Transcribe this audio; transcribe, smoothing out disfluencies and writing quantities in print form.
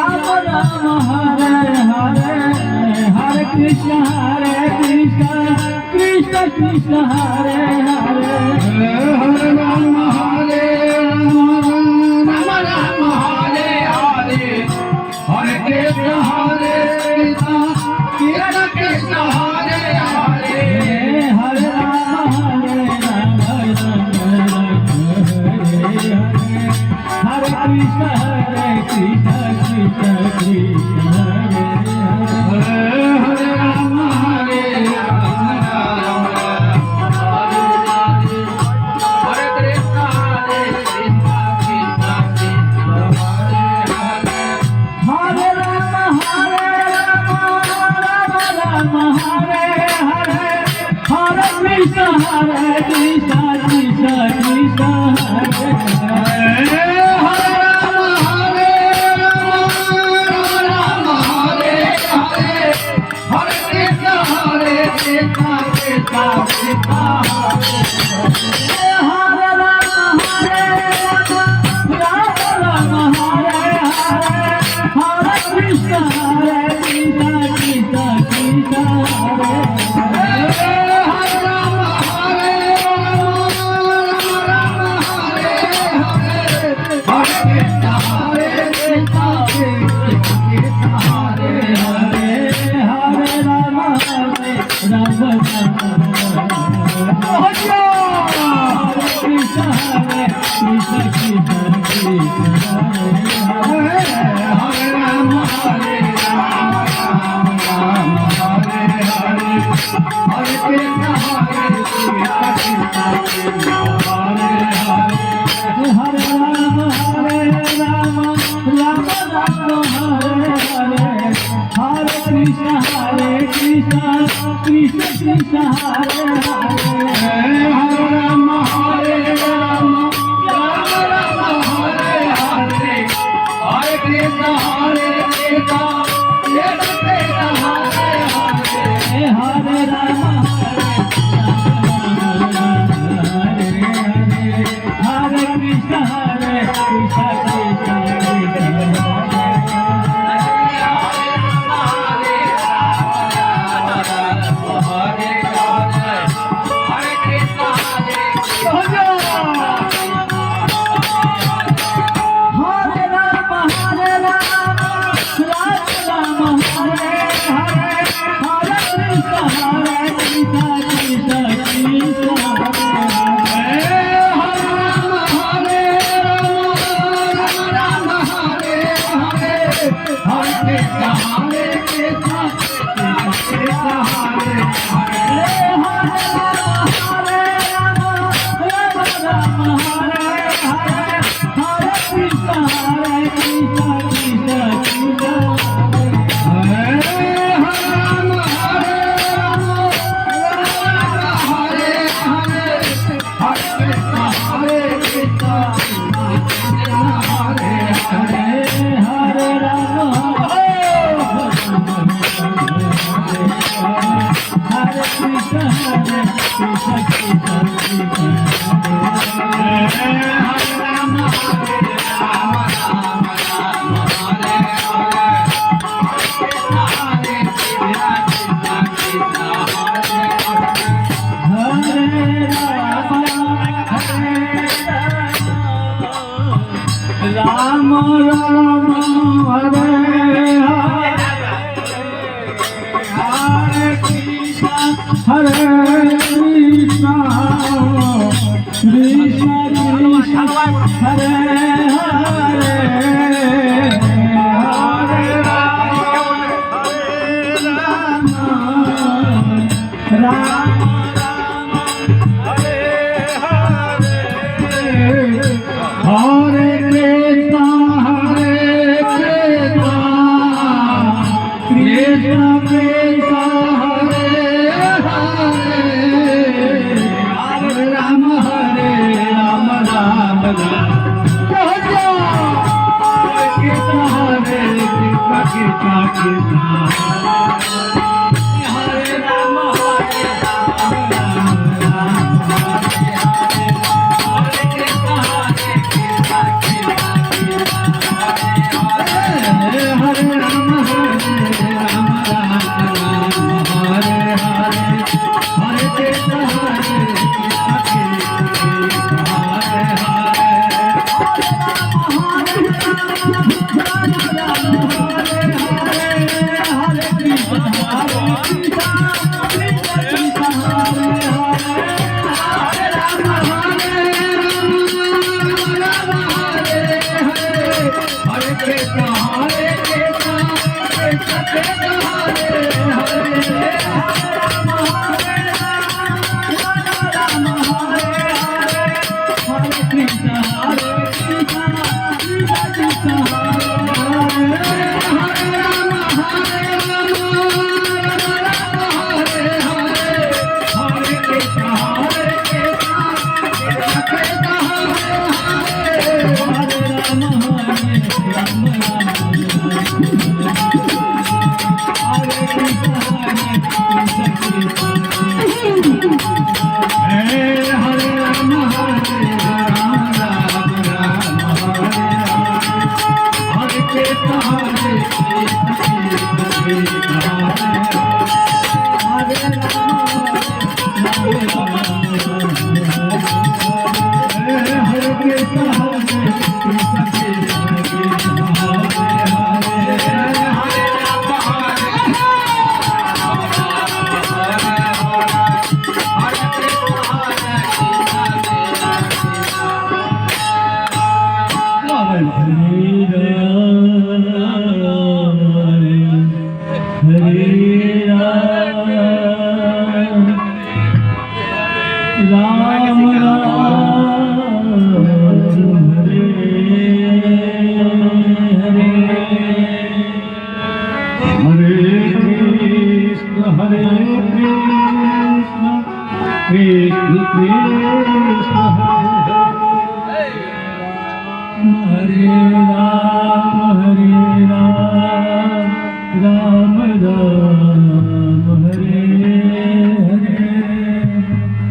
Ram Ram Hare Hare Hare Krishna Krishna Krishna Hare Hare Hare Ram Hare Ram Ram Hare Hare Hare Krishna Krishna Hare Hare Hare Ram Hare Krishna Krishna Krishna Hare Hare Hare Ram Hare Ram Ram Hare Krishna Krishna Hare Hare Hare Ram Ram Hare Hare Hare Krishna Krishna Krishna Hare Hare Krishna Krishna Hare Hare Hare Ram Hare Ram Ram Ram Hare Hare Hare Krishna Krishna Hare Hare Hare Ram Hare Krishna Krishna Ram Ram Hare Hare Hare Krishna Krishna Krishna Hare Hare Hare Ram Ram Hare Krishna Krishna Krishna Hare Hare Hare Ram Ram Ram Hare Krishna Krishna Krishna Hare Ram Hare Krishna Hare Krishna Krishna Krishna Hare Hare Hare Ram, Ram Ram.